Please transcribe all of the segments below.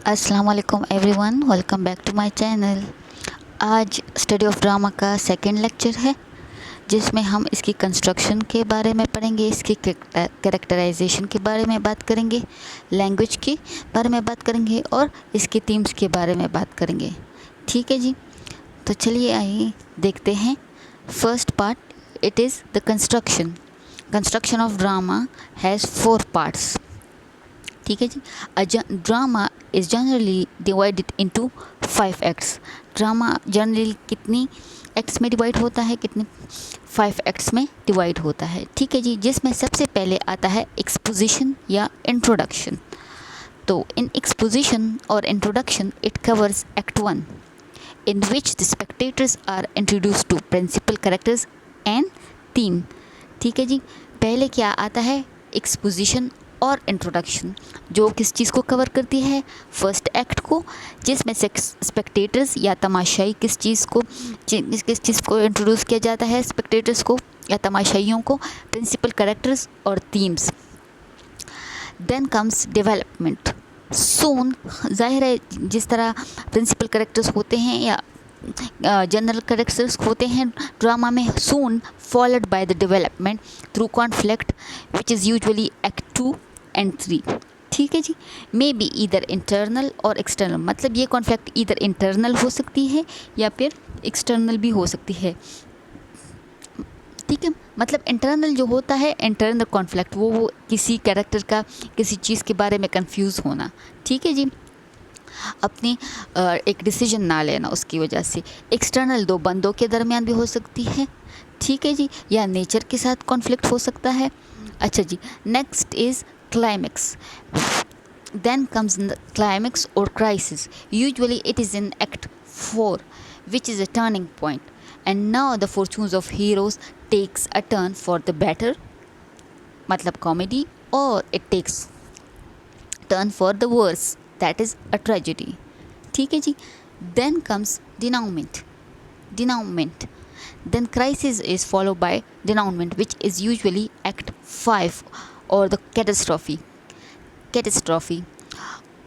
अस्सलाम वालेकुम everyone, welcome back to my channel. आज स्टडी ऑफ ड्रामा का सेकंड लेक्चर है जिसमें हम इसकी कंस्ट्रक्शन के बारे में पढ़ेंगे, इसकी कैरेक्टराइजेशन के बारे में बात करेंगे, लैंग्वेज के बारे में बात करेंगे और इसके थीम्स के बारे में बात करेंगे। ठीक है जी, तो चलिए आइए देखते हैं। First part, it is the construction of drama has 4 parts. ठीक है जी। Drama is generally divided into 5 acts. Drama generally कितनी एक्ट्स में डिवाइड होता है, कितने 5 एक्ट्स में डिवाइड होता है। ठीक है जी, जिसमें सबसे पहले आता है एक्सपोजिशन या इंट्रोडक्शन। तो इन एक्सपोजिशन और introduction it covers act 1 in which the spectators are introduced to principal characters and theme। ठीक है जी, पहले क्या आता है एक्सपोजिशन और इंट्रोडक्शन, जो किस चीज़ को कवर करती है, फर्स्ट एक्ट को, जिसमें स्पेक्टेटर्स या तमाशाई किस चीज़ को इंट्रोड्यूस किया जाता है, स्पेक्टेटर्स को या तमाशाइयों को, प्रिंसिपल कैरेक्टर्स और थीम्स। Then comes development. सोन जाहिर है जिस तरह प्रिंसिपल कैरेक्टर्स होते हैं या जनरल कैरेक्टर्स होते हैं ड्रामा में, soon followed by the development through conflict which is usually act 2 and 3। ठीक है जी, मे बी ईदर इंटरनल और एक्सटर्नल, मतलब ये कॉन्फ्लिक्ट ईदर इंटरनल हो सकती है या फिर एक्सटर्नल भी हो सकती है। ठीक है, मतलब इंटरनल जो होता है, इंटरनल कॉन्फ्लिक्ट, वो किसी कैरेक्टर का किसी चीज़ के बारे में कंफ्यूज होना। ठीक है जी, अपनी एक डिसीजन ना लेना उसकी वजह से। एक्सटर्नल दो बंदों के दरमियान भी हो सकती है। ठीक है जी, या नेचर के साथ कॉन्फ्लिक्ट हो सकता है। अच्छा जी, next is climax. Then comes climax और crisis. Usually it is in act 4 which is a turning point, and now the fortunes of heroes takes a turn for the better, मतलब comedy, or it takes turn for the worse, that is a tragedy। ठीक है जी। then comes denouement। then crisis is followed by denouement which is usually act 5 or the catastrophe।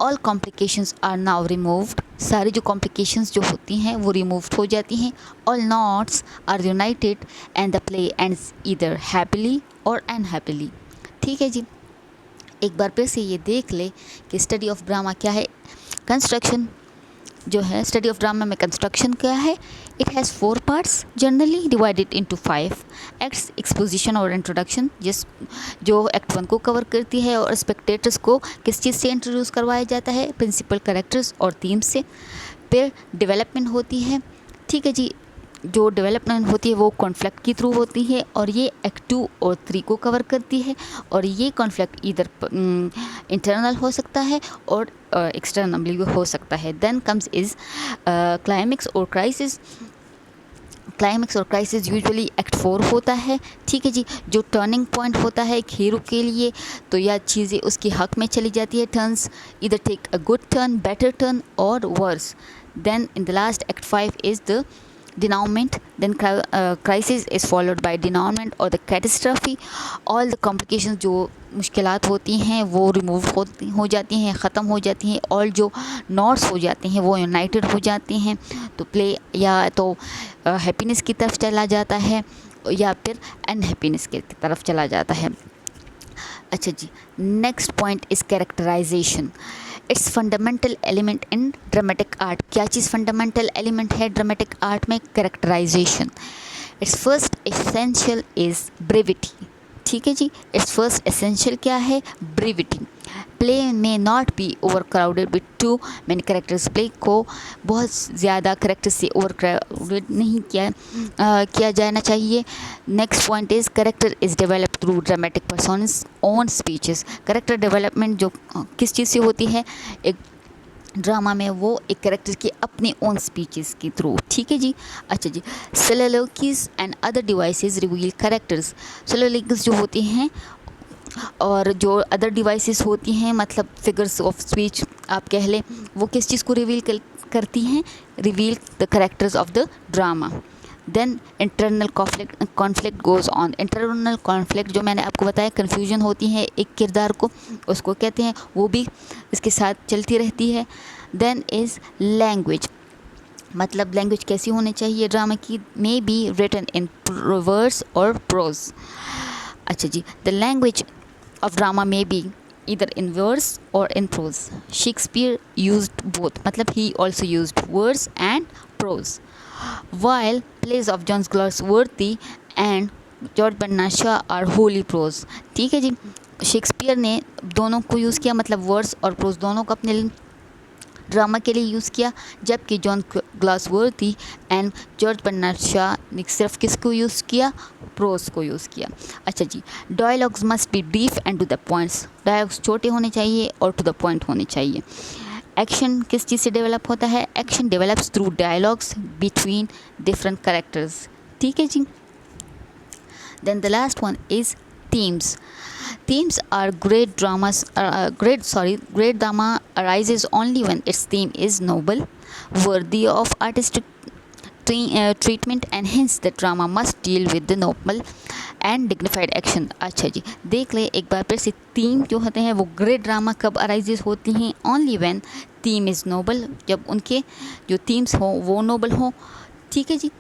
All complications are now removed. सारी जो complications जो होती हैं वो removed हो जाती हैं। All knots are united and the play ends either happily or unhappily. ठीक है जी, एक बार फिर से ये देख ले कि स्टडी ऑफ ड्रामा क्या है। कंस्ट्रक्शन जो है, स्टडी ऑफ ड्रामा में कंस्ट्रक्शन क्या है, it has 4 parts generally divided into 5 acts. Exposition और इंट्रोडक्शन जो एक्ट 1 को कवर करती है और स्पेक्टेटर्स को किस चीज़ से इंट्रोड्यूस करवाया जाता है, प्रिंसिपल कैरेक्टर्स और थीम्स से। फिर डेवलपमेंट होती है। ठीक है जी, जो डेवलपमेंट होती है वो कॉन्फ्लिक्ट के थ्रू होती है और ये एक्ट 2 और 3 को कवर करती है। और ये कॉन्फ्लिक्ट इधर इंटरनल हो सकता है और एक्सटर्नल भी हो सकता है। देन कम्स इज़ क्लाइमेक्स और क्राइसिस। क्लाइमेक्स और क्राइसिस यूजुअली एक्ट 4 होता है। ठीक है जी, जो टर्निंग पॉइंट होता है एक हीरो के लिए, तो यह चीज़ें उसके हक में चली जाती है। टर्न्स इधर take a good turn, better turn और worse. Then in the last act 5 is the denouement। then crisis is followed by denouement or the catastrophe। all the complications जो मुश्किलात होती हैं वो रिमूव हो जाती हैं, ख़त्म हो जाती हैं, और जो नॉट्स हो जाते हैं वो यूनाइटेड हो जाते हैं। तो प्ले या तो हैप्पीनेस की तरफ चला जाता है या फिर अनहैप्पीनेस की तरफ चला जाता है। अच्छा जी, next point is characterization. It's fundamental element in dramatic art. क्या चीज़ फंडामेंटल एलिमेंट है ड्रामेटिक आर्ट में? Characterization. It's first essential is brevity. ठीक है जी, इट्स फर्स्ट एसेंशियल क्या है? ब्रेविटी। प्ले में not be over crowded with too many characters. Play को बहुत ज़्यादा कैरेक्टर्स से ओवर क्राउडेड नहीं किया जाना चाहिए। Next point is character is develop through dramatic persons own speeches. Character development जो किस चीज़ से होती है एक ड्रामा में, वो एक कैरेक्टर की अपनी ओन स्पीचेस के थ्रू। ठीक है जी। अच्छा जी, soliloquies and other devices reveal characters. Soliloquies जो होती हैं और जो अदर डिवाइसेस होती हैं, मतलब फिगर्स ऑफ स्पीच आप कह लें, वो किस चीज़ को रिवील करती हैं? Reveal the characters of the drama. Then internal conflict goes on. Internal conflict जो मैंने आपको बताया, कन्फ्यूजन होती है एक किरदार को, उसको कहते हैं, वो भी इसके साथ चलती रहती है। देन इज़ लैंग्वेज, मतलब लैंग्वेज कैसी होनी चाहिए ड्रामा की, may be written in verse और प्रोज। अच्छा जी, the language of drama may be either in verse or in prose. Shakespeare used both, मतलब he also used verse and prose, while plays of John Galsworthy and George Bernard Shaw are wholly prose. ठीक है जी, Shakespeare ने दोनों को use किया, मतलब verse और pros दोनों को अपने ड्रामा के लिए यूज़ किया, जबकि John Galsworthy and George Bernard Shaw ने सिर्फ किसको यूज़ किया, प्रोज को यूज़ किया। अच्छा जी, dialogues must be brief and to the points, dialogues छोटे होने चाहिए और टू द पॉइंट होने चाहिए। एक्शन किस चीज़ से डेवलप होता है, action develops through dialogues between different characters. ठीक है जी। Then the last one is themes. Themes are great drama arises only when its theme is noble, worthy of artistic treatment, and hence the drama must deal with the noble and dignified action. अच्छा जी, देख ले एक बार फिर से, theme जो होते हैं वो ग्रेट ड्रामा कब अराइजेस होती हैं, only when theme is noble, जब उनके जो थीम्स हो वो नोबल हो। ठीक है जी,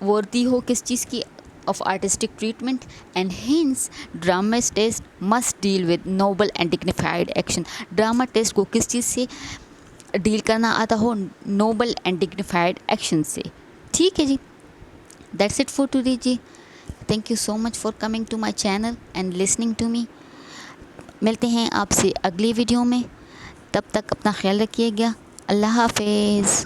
वर्दी हो किस चीज़ की, of artistic treatment, and hence dramatist must deal with noble and dignified action. dramatist को किस चीज़ से डील करना आता हो, noble and dignified action से। ठीक है जी, that's it for today ji. thank you so much for coming to my channel and listening to me। मिलते हैं आपसे अगली वीडियो में, तब तक अपना ख्याल रखिएगा। अल्लाह हाफिज़।